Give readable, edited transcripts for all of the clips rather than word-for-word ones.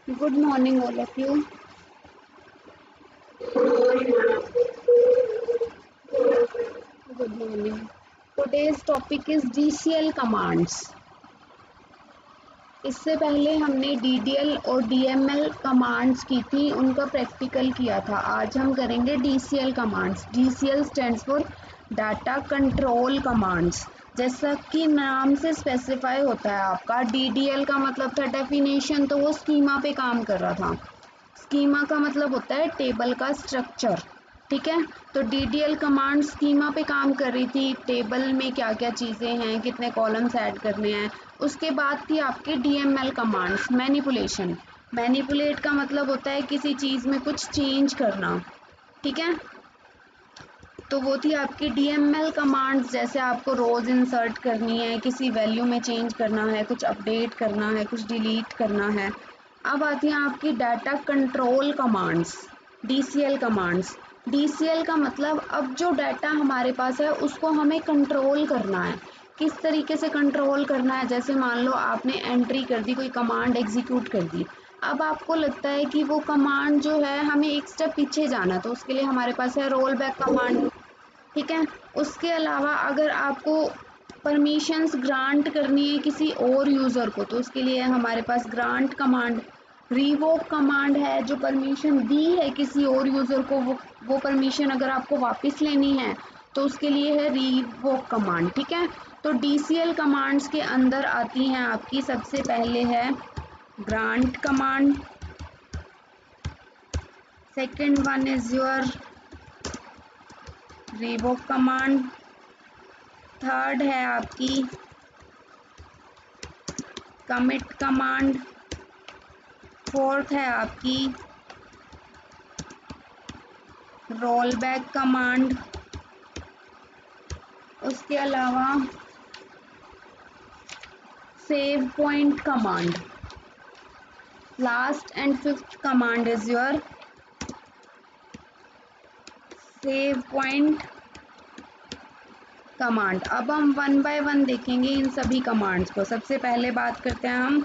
Good morning, all of you. Good morning. Today's topic is DCL commands. इससे पहले हमने DDL और DML commands की थी, उनका प्रैक्टिकल किया था। आज हम करेंगे DCL commands. DCL stands for data control commands. जैसा कि नाम से स्पेसिफाई होता है आपका, DDL का मतलब था डेफिनेशन, तो वो स्कीमा पे काम कर रहा था। स्कीमा का मतलब होता है टेबल का स्ट्रक्चर, ठीक है। तो DDL कमांड स्कीमा पे काम कर रही थी, टेबल में क्या क्या चीज़ें हैं, कितने कॉलम्स ऐड करने हैं। उसके बाद थी आपकी DML कमांड्स, मैनिपुलेशन। मैनिपुलेट का मतलब होता है किसी चीज़ में कुछ चेंज करना, ठीक है। तो वो थी आपकी DML कमांड्स, जैसे आपको रोज इंसर्ट करनी है, किसी वैल्यू में चेंज करना है, कुछ अपडेट करना है, कुछ डिलीट करना है। अब आती हैं आपकी data control commands, DCL commands. DCL का मतलब अब जो डाटा हमारे पास है उसको हमें कंट्रोल करना है। किस तरीके से कंट्रोल करना है? जैसे मान लो आपने एंट्री कर दी, कोई कमांड एग्जीक्यूट कर दी। अब आपको लगता है कि वो कमांड जो है हमें एक स्टेप पीछे जाना, तो उसके लिए हमारे पास है रोल बैक कमांड, ठीक है। उसके अलावा अगर आपको परमिशंस ग्रांट करनी है किसी और यूज़र को, तो उसके लिए हमारे पास ग्रांट कमांड। रिवोक कमांड है, जो परमिशन दी है किसी और यूज़र को, वो परमिशन अगर आपको वापस लेनी है तो उसके लिए है रिवोक कमांड, ठीक है। तो DCL कमांड्स के अंदर आती हैं आपकी, सबसे पहले है grant command, second one is your revoke command, third है आपकी कमिट कमांड, फोर्थ है आपकी रोल बैक कमांड, उसके अलावा save point command, last and fifth command is your save point command. अब हम वन बाय वन देखेंगे इन सभी कमांड्स को। सबसे पहले बात करते हैं हम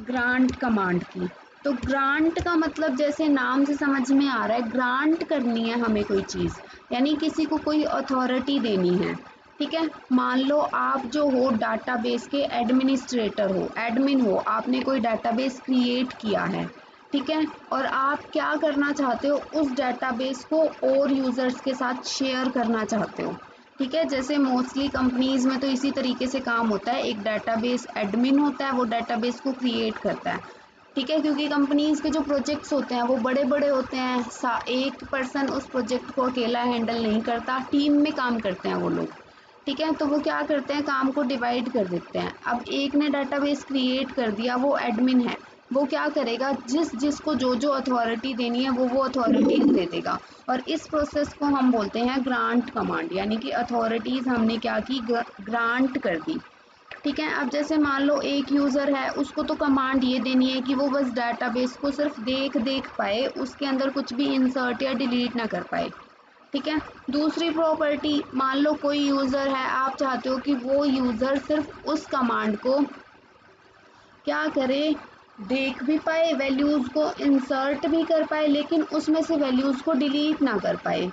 ग्रांट कमांड की। तो ग्रांट का मतलब जैसे नाम से समझ में आ रहा है, ग्रांट करनी है हमें कोई चीज़, यानी किसी को कोई अथॉरिटी देनी है, ठीक है। मान लो आप जो हो डाटाबेस के एडमिनिस्ट्रेटर हो, एडमिन हो, आपने कोई डाटाबेस क्रिएट किया है, ठीक है। और आप क्या करना चाहते हो, उस डाटाबेस को और यूज़र्स के साथ शेयर करना चाहते हो, ठीक है। जैसे मोस्टली कंपनीज में तो इसी तरीके से काम होता है, एक डाटाबेस एडमिन होता है, वो डाटाबेस को क्रिएट करता है, ठीक है। क्योंकि कंपनीज के जो प्रोजेक्ट्स होते हैं वो बड़े बड़े होते हैं, एक पर्सन उस प्रोजेक्ट को अकेला हैंडल नहीं करता, टीम में काम करते हैं वो लोग, ठीक है। तो वो क्या करते हैं, काम को डिवाइड कर देते हैं। अब एक ने डाटाबेस क्रिएट कर दिया, वो एडमिन है, वो क्या करेगा, जिसको जो जो अथॉरिटी देनी है वो अथॉरिटीज दे देगा। और इस प्रोसेस को हम बोलते हैं ग्रांट कमांड, यानी कि अथॉरिटीज हमने क्या की, ग्रांट कर दी, ठीक है। अब जैसे मान लो एक यूज़र है, उसको तो कमांड ये देनी है कि वो बस डाटाबेस को सिर्फ देख पाए, उसके अंदर कुछ भी इंसर्ट या डिलीट ना कर पाए, ठीक है। दूसरी प्रॉपर्टी, मान लो कोई यूज़र है, आप चाहते हो कि वो यूज़र सिर्फ उस कमांड को क्या करे, देख भी पाए, वैल्यूज़ को इंसर्ट भी कर पाए, लेकिन उसमें से वैल्यूज़ को डिलीट ना कर पाए।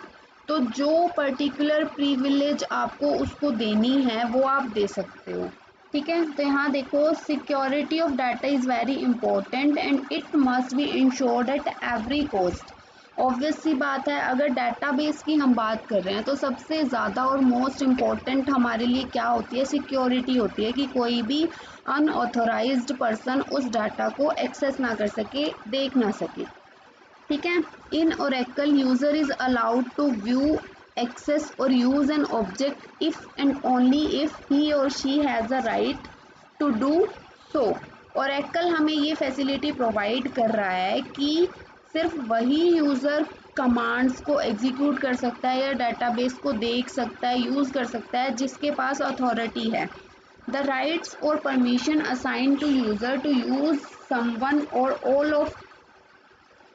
तो जो पर्टिकुलर प्रिविलेज आपको उसको देनी है वो आप दे सकते हो, ठीक है। तो यहाँ देखो, security of data is very important and it must be ensured at every cost. Obvious सी बात है, अगर डाटाबेस की हम बात कर रहे हैं तो सबसे ज़्यादा और मोस्ट इम्पॉर्टेंट हमारे लिए क्या होती है, सिक्योरिटी होती है, कि कोई भी अनऑथोराइज्ड पर्सन उस डाटा को एक्सेस ना कर सके, देख ना सके, ठीक है। An Oracle user is allowed to view, access or use an object if and only if he or she has a right to do so. Oracle हमें ये फैसिलिटी प्रोवाइड कर रहा है कि सिर्फ वही यूज़र कमांड्स को एग्जीक्यूट कर सकता है या डाटाबेस को देख सकता है, यूज़ कर सकता है, जिसके पास अथॉरिटी है। The rights or permission assign to user to use someone or all of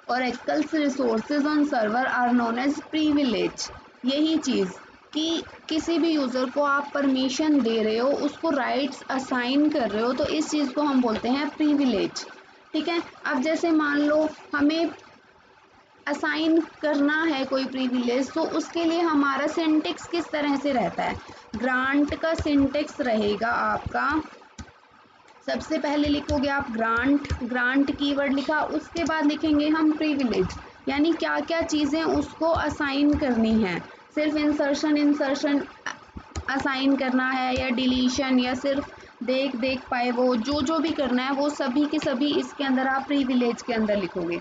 Oracle's resources on server are known as privilege। यही चीज़ कि किसी भी यूज़र को आप परमिशन दे रहे हो, उसको राइट्स असाइन कर रहे हो, तो इस चीज़ को हम बोलते हैं प्रिविलेज, ठीक है। अब जैसे मान लो हमें असाइन करना है कोई प्रिविलेज, तो उसके लिए हमारा सिंटेक्स किस तरह से रहता है। ग्रांट का सिंटेक्स रहेगा आपका, सबसे पहले लिखोगे आप ग्रांट, ग्रांट कीवर्ड लिखा, उसके बाद लिखेंगे हम प्रिविलेज, यानी क्या क्या चीज़ें उसको असाइन करनी है। सिर्फ इंसर्शन असाइन करना है या डिलीशन या सिर्फ देख पाए, वो जो भी करना है वो सभी के सभी इसके अंदर आप प्रिविलेज के अंदर लिखोगे।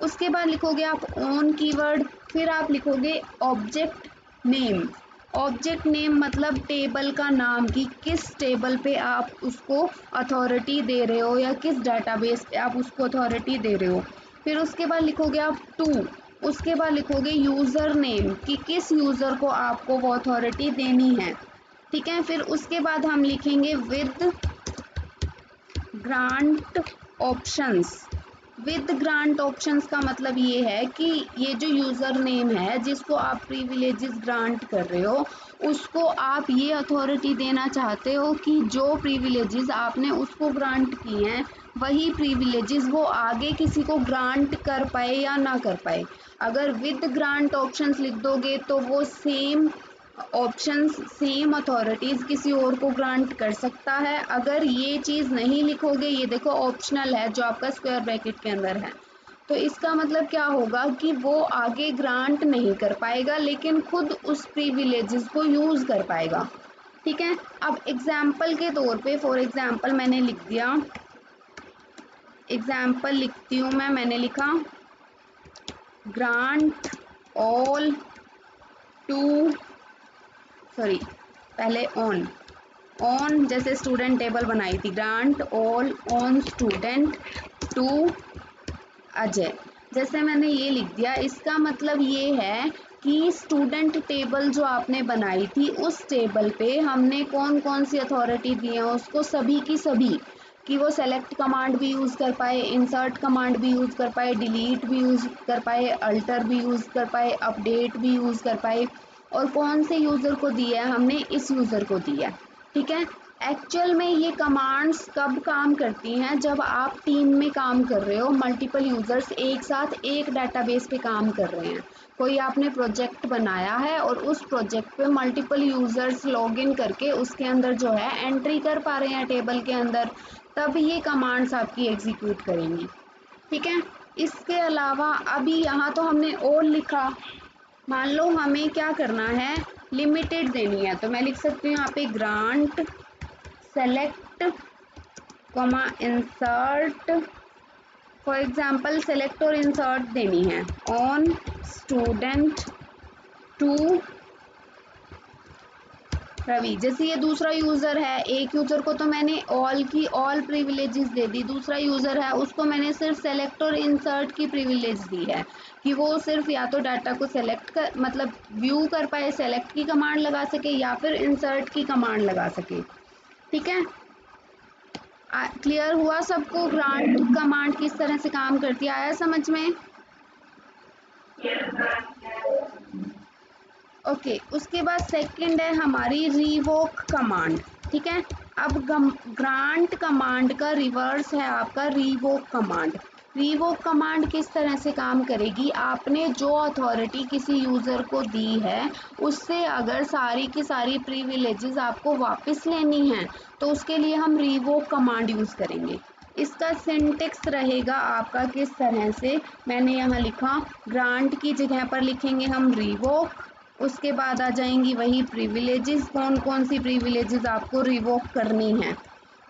उसके बाद लिखोगे आप ओन कीवर्ड, फिर आप लिखोगे ऑब्जेक्ट नेम। ऑब्जेक्ट नेम मतलब टेबल का नाम, कि किस टेबल पे आप उसको अथॉरिटी दे रहे हो या किस डाटाबेस पे आप उसको अथॉरिटी दे रहे हो। फिर उसके बाद लिखोगे आप टू, उसके बाद लिखोगे यूज़र नेम, कि किस यूज़र को आपको वो अथॉरिटी देनी है। ठीक है। फिर उसके बाद हम लिखेंगे with grant options. With grant options का मतलब ये है कि ये जो यूज़र नेम है जिसको आप प्रिविलेजेस ग्रांट कर रहे हो, उसको आप ये अथॉरिटी देना चाहते हो कि जो प्रिविलेजेस आपने उसको ग्रांट की हैं वही प्रिविलेजेस वो आगे किसी को ग्रांट कर पाए या ना कर पाए। अगर विद ग्रांट ऑप्शंस लिख दोगे तो वो सेम ऑप्शंस, सेम अथॉरिटीज़ किसी और को ग्रांट कर सकता है। अगर ये चीज़ नहीं लिखोगे, ये देखो ऑप्शनल है जो आपका स्क्वायर ब्रैकेट के अंदर है, तो इसका मतलब क्या होगा कि वो आगे ग्रांट नहीं कर पाएगा लेकिन खुद उस प्रिविलेजेस को यूज़ कर पाएगा। ठीक है। अब एग्जाम्पल के तौर पे, फॉर एग्जाम्पल मैंने लिख दिया, एग्जाम्पल लिखती हूँ मैंने लिखा ग्रांट ऑल टू, सॉरी पहले ऑन जैसे स्टूडेंट टेबल बनाई थी, grant all on student to Ajay, जैसे मैंने ये लिख दिया। इसका मतलब ये है कि स्टूडेंट टेबल जो आपने बनाई थी उस टेबल पे हमने कौन कौन सी अथॉरिटी दी है उसको, सभी की सभी, कि वो सेलेक्ट कमांड भी यूज़ कर पाए, इंसर्ट कमांड भी यूज़ कर पाए, डिलीट भी यूज़ कर पाए, अल्टर भी यूज़ कर पाए, अपडेट भी यूज़ कर पाए। और कौन से यूज़र को दिया है हमने, इस यूज़र को दिया। ठीक है। एक्चुअल में ये कमांड्स कब काम करती हैं, जब आप टीम में काम कर रहे हो, मल्टीपल यूज़र्स एक साथ एक डाटाबेस पे काम कर रहे हैं। कोई आपने प्रोजेक्ट बनाया है और उस प्रोजेक्ट पे मल्टीपल यूज़र्स लॉगिन करके उसके अंदर जो है एंट्री कर पा रहे हैं टेबल के अंदर, तब ये कमांड्स आपकी एग्जीक्यूट करेंगी। ठीक है। इसके अलावा अभी यहाँ तो हमने और लिखा, मान लो हमें क्या करना है, लिमिटेड देनी है, तो मैं लिख सकती हूँ यहाँ पे grant select comma insert, for example select और इंसर्ट देनी है ऑन स्टूडेंट टू रवि। जैसे ये दूसरा यूज़र है, एक यूज़र को तो मैंने ऑल की ऑल प्रिविलेजेस दे दी, दूसरा यूज़र है उसको मैंने सिर्फ सेलेक्ट और इंसर्ट की प्रिविलेज दी है कि वो सिर्फ या तो डाटा को सेलेक्ट कर, मतलब व्यू कर पाए, सेलेक्ट की कमांड लगा सके या फिर इंसर्ट की कमांड लगा सके। ठीक है। क्लियर हुआ सबको ग्रांट कमांड किस तरह से काम करती है, आया समझ में। ओके। उसके बाद सेकंड है हमारी रिवोक कमांड। ठीक है। अब ग्रांट कमांड का रिवर्स है आपका रिवोक कमांड। रिवोक कमांड किस तरह से काम करेगी, आपने जो अथॉरिटी किसी यूज़र को दी है उससे अगर सारी की सारी प्रिविलेजेस आपको वापस लेनी है तो उसके लिए हम रिवोक कमांड यूज़ करेंगे। इसका सिंटेक्स रहेगा आपका किस तरह से, मैंने यहाँ लिखा ग्रांट की जगह पर लिखेंगे हम रिवोक, उसके बाद आ जाएंगी वही प्रिविलेजेस, कौन कौन सी प्रिविलेजेस आपको रिवोक करनी है।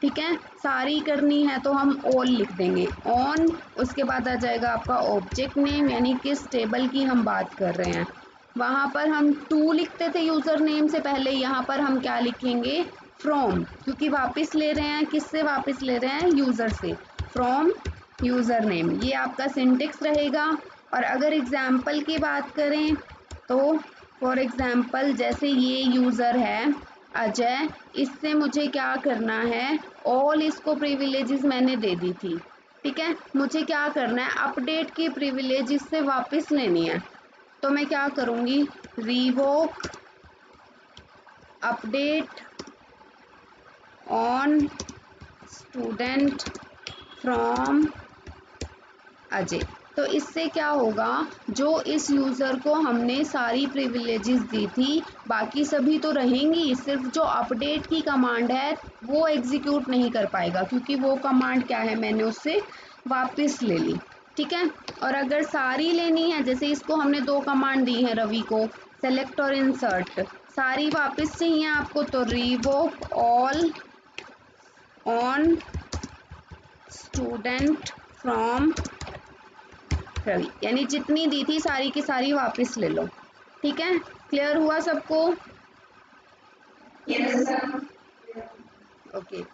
ठीक है। सारी करनी है तो हम ऑल लिख देंगे ऑन, उसके बाद आ जाएगा आपका ऑब्जेक्ट नेम, यानी किस टेबल की हम बात कर रहे हैं। वहाँ पर हम टू लिखते थे यूज़र नेम से पहले, यहाँ पर हम क्या लिखेंगे फ्रॉम, क्योंकि वापस ले रहे हैं, किससे वापस ले रहे हैं, यूज़र से, फ्रॉम यूज़र नेम। ये आपका सिंटेक्स रहेगा। और अगर एग्जाम्पल की बात करें तो फॉर एग्जाम्पल जैसे ये यूज़र है अजय, इससे मुझे क्या करना है, ऑल इसको प्रिविलेजेस मैंने दे दी थी। ठीक है। मुझे क्या करना है, अपडेट की प्रिविलेज इससे वापस लेनी है, तो मैं क्या करूँगी, revoke update on student from Ajay. तो इससे क्या होगा, जो इस यूज़र को हमने सारी प्रिविलेजेस दी थी बाकी सभी तो रहेंगी, सिर्फ जो अपडेट की कमांड है वो एग्जीक्यूट नहीं कर पाएगा, क्योंकि वो कमांड क्या है, मैंने उससे वापस ले ली। ठीक है, और अगर सारी लेनी है, जैसे इसको हमने 2 कमांड दी है रवि को, सेलेक्ट और इंसर्ट, सारी वापस चाहिए आपको तो revoke all on student from Ravi, यानी जितनी दी थी सारी की सारी वापस ले लो। ठीक है, क्लियर हुआ सबको? Yes sir. ओके।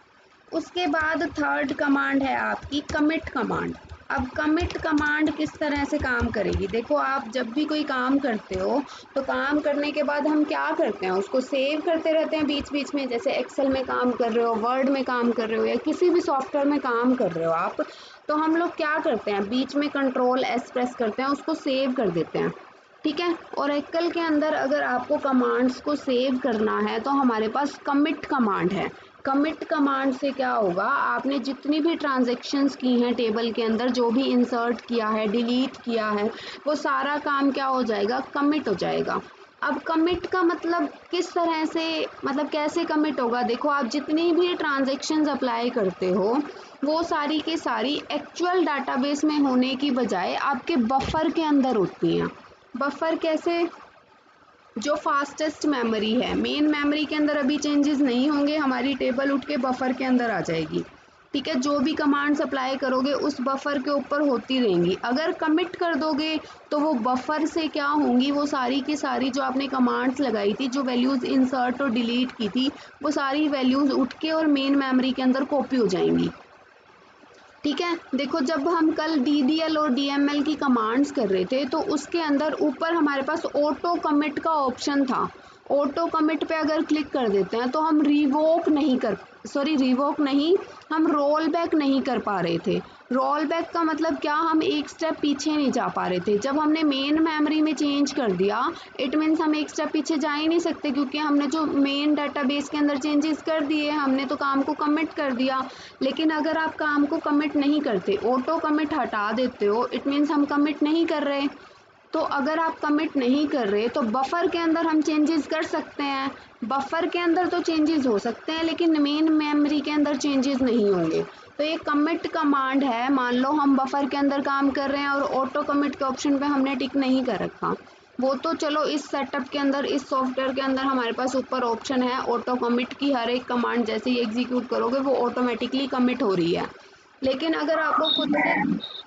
उसके बाद थर्ड कमांड है आपकी कमिट कमांड। अब कमिट कमांड किस तरह से काम करेगी, देखो आप जब भी कोई काम करते हो तो काम करने के बाद हम क्या करते हैं, उसको सेव करते रहते हैं बीच बीच में, जैसे एक्सेल में काम कर रहे हो, वर्ड में काम कर रहे हो, या किसी भी सॉफ्टवेयर में काम कर रहे हो आप, तो हम लोग क्या करते हैं, बीच में कंट्रोल एस प्रेस करते हैं, उसको सेव कर देते हैं। ठीक है, और एक्सेल के अंदर अगर आपको कमांड्स को सेव करना है तो हमारे पास कमिट कमांड है। कमिट कमांड से क्या होगा, आपने जितनी भी ट्रांजैक्शंस की हैं टेबल के अंदर, जो भी इंसर्ट किया है, डिलीट किया है, वो सारा काम क्या हो जाएगा, कमिट हो जाएगा। अब कमिट का मतलब किस तरह से, मतलब कैसे कमिट होगा, देखो आप जितनी भी ट्रांजैक्शंस अप्लाई करते हो वो सारी की सारी एक्चुअल डाटाबेस में होने की बजाय आपके बफर के अंदर होती हैं। बफर कैसे, जो फास्टेस्ट मेमोरी है, मेन मेमोरी के अंदर अभी चेंजेस नहीं होंगे, हमारी टेबल उठ के बफर के अंदर आ जाएगी। ठीक है, जो भी कमांड्स अप्लाई करोगे उस बफर के ऊपर होती रहेंगी। अगर कमिट कर दोगे तो वो बफर से क्या होंगी, वो सारी की सारी जो आपने कमांड्स लगाई थी, जो वैल्यूज़ इंसर्ट और डिलीट की थी, वो सारी वैल्यूज़ उठ के और मेन मेमोरी के अंदर कॉपी हो जाएंगी। ठीक है, देखो जब हम कल DDL और DML की कमांड्स कर रहे थे तो उसके अंदर ऊपर हमारे पास ऑटो कमिट का ऑप्शन था। ऑटो कमिट पे अगर क्लिक कर देते हैं तो हम रिवोक नहीं, हम रोल बैक नहीं कर पा रहे थे। रोल बैक का मतलब क्या, हम एक स्टेप पीछे नहीं जा पा रहे थे। जब हमने मेन मेमोरी में चेंज कर दिया, इट मीन्स हम एक स्टेप पीछे जा ही नहीं सकते, क्योंकि हमने जो मेन डाटाबेस के अंदर चेंजेस कर दिए, हमने तो काम को कमिट कर दिया। लेकिन अगर आप काम को कमिट नहीं करते, ऑटो कमिट हटा देते हो, इट मीन्स हम कमिट नहीं कर रहे। तो अगर आप कमिट नहीं कर रहे तो बफर के अंदर हम चेंजेस कर सकते हैं। बफर के अंदर तो चेंजेस हो सकते हैं लेकिन मेन मेमोरी के अंदर चेंजेस नहीं होंगे। तो ये कमिट कमांड है, मान लो हम बफर के अंदर काम कर रहे हैं और ऑटो कमिट के ऑप्शन पे हमने टिक नहीं कर रखा, वो तो चलो इस सेटअप के अंदर, इस सॉफ्टवेयर के अंदर हमारे पास ऊपर ऑप्शन है ऑटो कमिट की, हर एक कमांड जैसे ही एग्जीक्यूट करोगे वो ऑटोमेटिकली कमिट हो रही है। लेकिन अगर आपको खुद से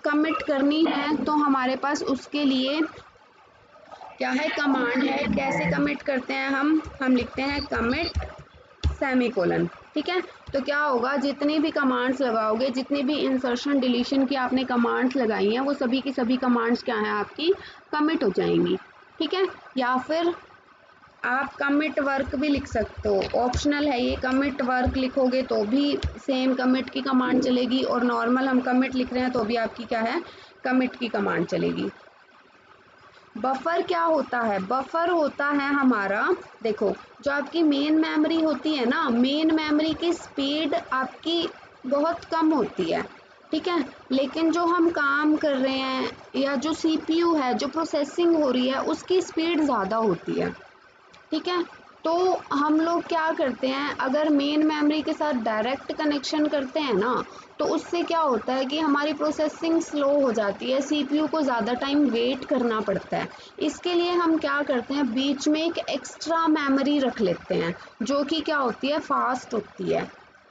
कमिट करनी है तो हमारे पास उसके लिए क्या है, कमांड है। कैसे कमिट करते हैं हम लिखते हैं कमिट सेमीकोलन। ठीक है, तो क्या होगा, जितनी भी कमांड्स लगाओगे, जितनी भी इंसर्शन डिलीशन की आपने कमांड्स लगाई हैं, वो सभी की सभी कमांड्स क्या हैं, आपकी कमिट हो जाएंगी। ठीक है, या फिर आप कमिट वर्क भी लिख सकते हो, ऑप्शनल है ये। कमिट वर्क लिखोगे तो भी सेम कमिट की कमांड चलेगी, और नॉर्मल हम कमिट लिख रहे हैं तो भी आपकी क्या है, कमिट की कमांड चलेगी। बफर क्या होता है, बफर होता है हमारा, देखो जो आपकी मेन मेमोरी होती है ना, मेन मेमोरी की स्पीड आपकी बहुत कम होती है। ठीक है, लेकिन जो हम काम कर रहे हैं या जो CPU है, जो प्रोसेसिंग हो रही है, उसकी स्पीड ज़्यादा होती है। ठीक है, तो हम लोग क्या करते हैं, अगर मेन मेमोरी के साथ डायरेक्ट कनेक्शन करते हैं ना, तो उससे क्या होता है कि हमारी प्रोसेसिंग स्लो हो जाती है, CPU को ज़्यादा टाइम वेट करना पड़ता है। इसके लिए हम क्या करते हैं, बीच में एक एक्स्ट्रा मेमोरी रख लेते हैं, जो कि क्या होती है, फास्ट होती है।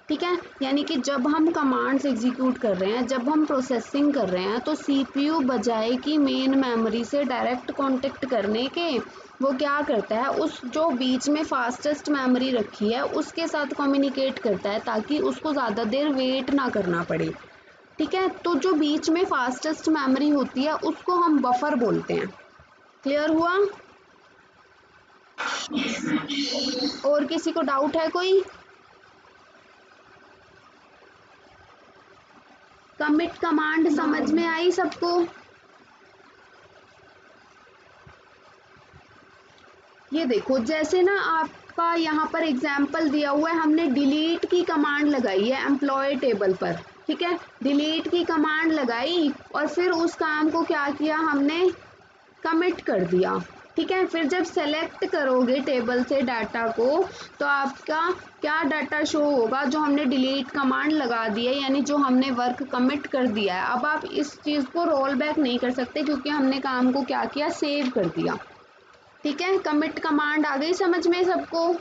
ठीक है, यानी कि जब हम कमांड्स एग्जीक्यूट कर रहे हैं, जब हम प्रोसेसिंग कर रहे हैं, तो CPU बजाय कि मेन मेमोरी से डायरेक्ट कांटेक्ट करने के, वो क्या करता है, उस जो बीच में फास्टेस्ट मेमोरी रखी है उसके साथ कम्युनिकेट करता है, ताकि उसको ज़्यादा देर वेट ना करना पड़े। ठीक है, तो जो बीच में फास्टेस्ट मेमोरी होती है उसको हम बफर बोलते हैं। क्लियर हुआ? और किसी को डाउट है कोई? कमिट कमांड समझ में आई सबको? ये देखो, जैसे ना आपका यहाँ पर एग्जाम्पल दिया हुआ है, हमने डिलीट की कमांड लगाई है एम्प्लॉय टेबल पर। ठीक है, डिलीट की कमांड लगाई और फिर उस काम को क्या किया हमने, कमिट कर दिया। ठीक है, फिर जब सेलेक्ट करोगे टेबल से डाटा को तो आपका क्या डाटा शो होगा, जो हमने डिलीट कमांड लगा दी है, यानी जो हमने वर्क कमिट कर दिया है। अब आप इस चीज़ को रोल बैक नहीं कर सकते क्योंकि हमने काम को क्या किया, सेव कर दिया। ठीक है, कमिट कमांड आ गई समझ में सबको।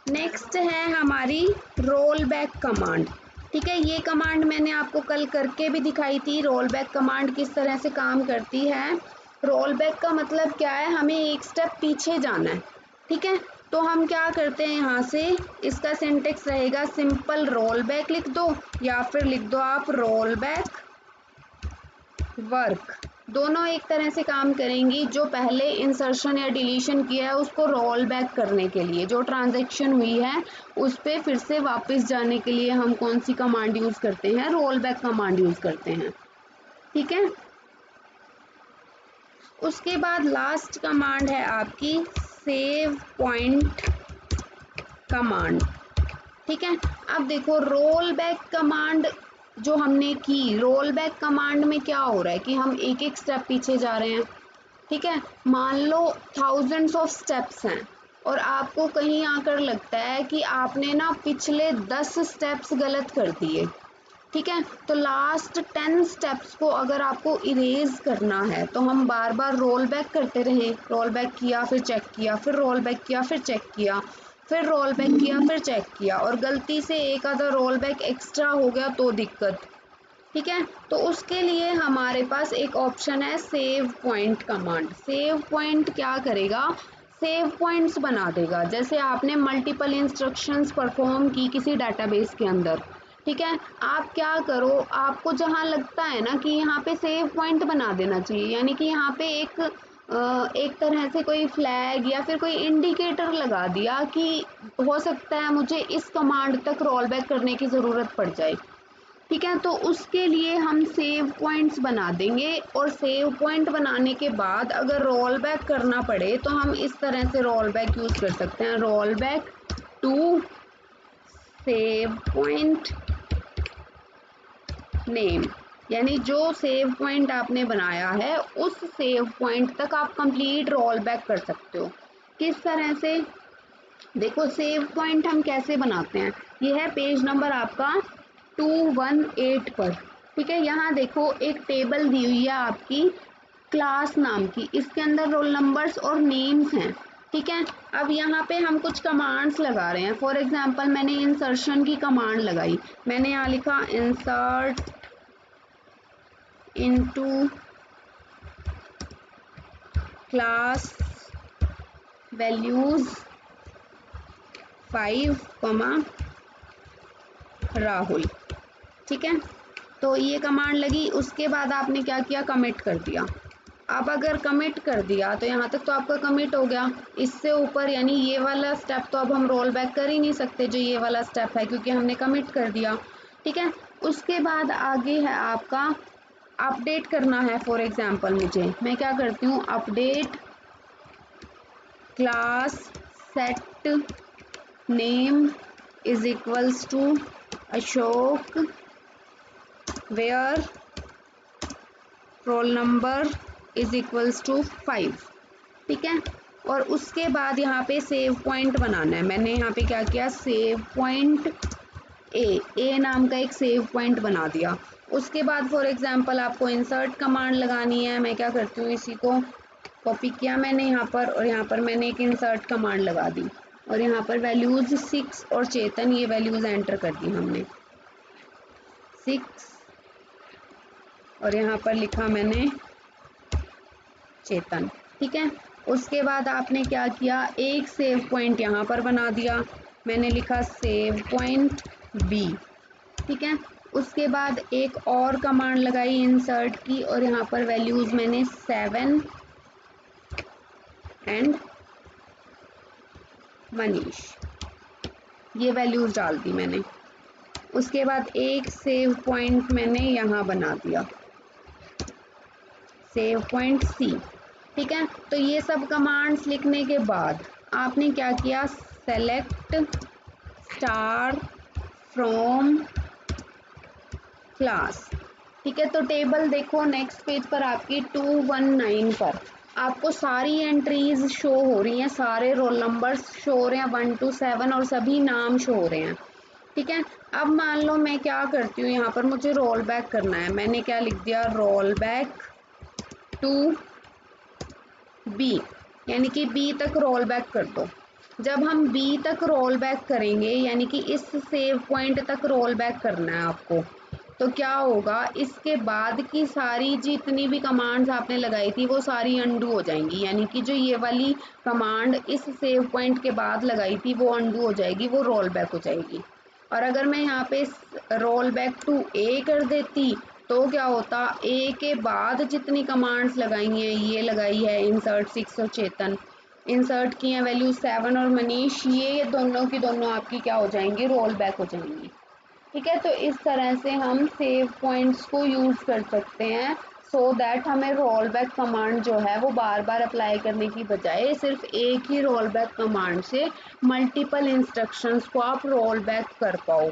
नेक्स्ट है हमारी रोल बैक कमांड। ठीक है, ये कमांड मैंने आपको कल करके भी दिखाई थी, रोल बैक कमांड किस तरह से काम करती है। रोल बैक का मतलब क्या है, हमें एक स्टेप पीछे जाना है। ठीक है, तो हम क्या करते हैं, यहाँ से इसका सिंटेक्स रहेगा सिंपल रोल बैक लिख दो या फिर लिख दो आप रोल बैक वर्क, दोनों एक तरह से काम करेंगी। जो पहले इंसर्शन या डिलीशन किया है उसको रोल बैक करने के लिए, जो ट्रांजैक्शन हुई है उस पर फिर से वापस जाने के लिए हम कौन सी कमांड यूज करते हैं, रोल बैक कमांड यूज करते हैं। ठीक है, उसके बाद लास्ट कमांड है आपकी सेव पॉइंट कमांड। ठीक है, अब देखो रोल बैक कमांड जो हमने की, रोल बैक कमांड में क्या हो रहा है कि हम एक एक स्टेप पीछे जा रहे हैं। ठीक है, मान लो थाउजेंड्स ऑफ स्टेप्स हैं और आपको कहीं आकर लगता है कि आपने ना पिछले 10 स्टेप्स गलत कर दिए। ठीक है, तो लास्ट 10 स्टेप्स को अगर आपको इरेज करना है तो हम बार बार रोल बैक करते रहें, रोल बैक किया फिर चेक किया, फिर रोल बैक किया फिर चेक किया, फिर रोल बैक किया फिर चेक किया, और गलती से एक आधा रोल बैक एक्स्ट्रा हो गया तो दिक्कत। ठीक है, तो उसके लिए हमारे पास एक ऑप्शन है save point command. Save point क्या करेगा, सेव पॉइंट्स बना देगा। जैसे आपने मल्टीपल इंस्ट्रक्शंस परफॉर्म की किसी डाटाबेस के अंदर, ठीक है, आप क्या करो, आपको जहां लगता है ना कि यहाँ पे सेव पॉइंट बना देना चाहिए, यानी कि यहाँ पे एक तरह से कोई फ्लैग या फिर कोई इंडिकेटर लगा दिया कि हो सकता है मुझे इस कमांड तक रोल बैक करने की ज़रूरत पड़ जाए। ठीक है, तो उसके लिए हम सेव पॉइंट्स बना देंगे, और सेव पॉइंट बनाने के बाद अगर रोल बैक करना पड़े तो हम इस तरह से रोल बैक यूज़ कर सकते हैं, roll back to save point name, यानी जो सेव पॉइंट आपने बनाया है उस सेव पॉइंट तक आप कंप्लीट रोल बैक कर सकते हो। किस तरह से, देखो सेव पॉइंट हम कैसे बनाते हैं, ये है पेज नंबर आपका 218 पर। ठीक है, यहाँ देखो एक टेबल दी हुई है आपकी क्लास नाम की, इसके अंदर रोल नंबर्स और नेम्स हैं। ठीक है, अब यहाँ पे हम कुछ कमांड्स लगा रहे हैं। फॉर एग्जांपल मैंने इंसर्शन की कमांड लगाई, मैंने यहाँ लिखा insert into class values 5, Rahul. ठीक है, तो ये कमांड लगी, उसके बाद आपने क्या किया, कमिट कर दिया। अब अगर कमिट कर दिया तो यहाँ तक तो आपका कमिट हो गया, इससे ऊपर यानी ये वाला स्टेप तो अब हम रोल बैक कर ही नहीं सकते, जो ये वाला स्टेप है, क्योंकि हमने कमिट कर दिया। ठीक है, उसके बाद आगे है आपका अपडेट करना है। फॉर एग्जांपल मैं क्या करती हूँ, update class set name is equals to Ashok where roll number is equals to 5। ठीक है, और उसके बाद यहाँ पे सेव पॉइंट बनाना है। मैंने यहाँ पे क्या किया, सेव पॉइंट ए नाम का एक सेव पॉइंट बना दिया। उसके बाद फॉर एग्जांपल आपको इंसर्ट कमांड लगानी है, मैं क्या करती हूँ, इसी को कॉपी किया मैंने यहाँ पर, और यहाँ पर मैंने एक इंसर्ट कमांड लगा दी, और यहाँ पर वैल्यूज 6 और चेतन, ये वैल्यूज एंटर कर दी हमने, 6 और यहाँ पर लिखा मैंने चेतन। ठीक है, उसके बाद आपने क्या किया, एक सेव पॉइंट यहाँ पर बना दिया, मैंने लिखा सेव पॉइंट बी। ठीक है, उसके बाद एक और कमांड लगाई इंसर्ट की, और यहाँ पर वैल्यूज मैंने 7 एंड मनीष, ये वैल्यूज डाल दी मैंने। उसके बाद एक सेव पॉइंट मैंने यहाँ बना दिया, सेव पॉइंट सी। ठीक है, तो ये सब कमांड्स लिखने के बाद आपने क्या किया, सेलेक्ट स्टार फ्रॉम क्लास। ठीक है, तो टेबल देखो नेक्स्ट पेज पर आपकी 219 पर आपको सारी एंट्रीज शो हो रही हैं, सारे रोल नंबर्स शो हो रहे हैं 1 to 7 और सभी नाम शो हो रहे हैं। ठीक है, अब मान लो मैं क्या करती हूँ, यहाँ पर मुझे रोल बैक करना है, मैंने क्या लिख दिया, रोल बैक टू बी, यानी कि बी तक रोल बैक कर दो। जब हम बी तक रोल बैक करेंगे, यानी कि इस सेव पॉइंट तक रोल बैक करना है आपको, तो क्या होगा, इसके बाद की सारी जितनी भी कमांड्स आपने लगाई थी वो सारी अंडू हो जाएंगी, यानी कि जो ये वाली कमांड इस सेव पॉइंट के बाद लगाई थी वो अंडू हो जाएगी, वो रोल बैक हो जाएगी। और अगर मैं यहाँ पे रोल बैक टू ए कर देती तो क्या होता, ए के बाद जितनी कमांड्स लगाई हैं, ये लगाई है इंसर्ट 6 और चेतन, इंसर्ट की हैं वैल्यू 7 और मनीष, ये दोनों की दोनों आपकी क्या हो जाएंगी, रोल बैक हो जाएंगी। ठीक है, तो इस तरह से हम सेव पॉइंट्स को यूज़ कर सकते हैं सो दैट हमें रोल बैक कमांड जो है वो बार बार अप्लाई करने की बजाय सिर्फ एक ही रोल बैक कमांड से मल्टीपल इंस्ट्रक्शंस को आप रोल बैक कर पाओ।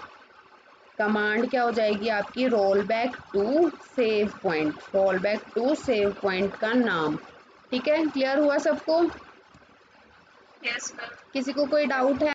कमांड क्या हो जाएगी आपकी, roll back to save point, roll back to save point का नाम। ठीक है, क्लियर हुआ सबको? Yes ma'am. किसी को कोई डाउट है?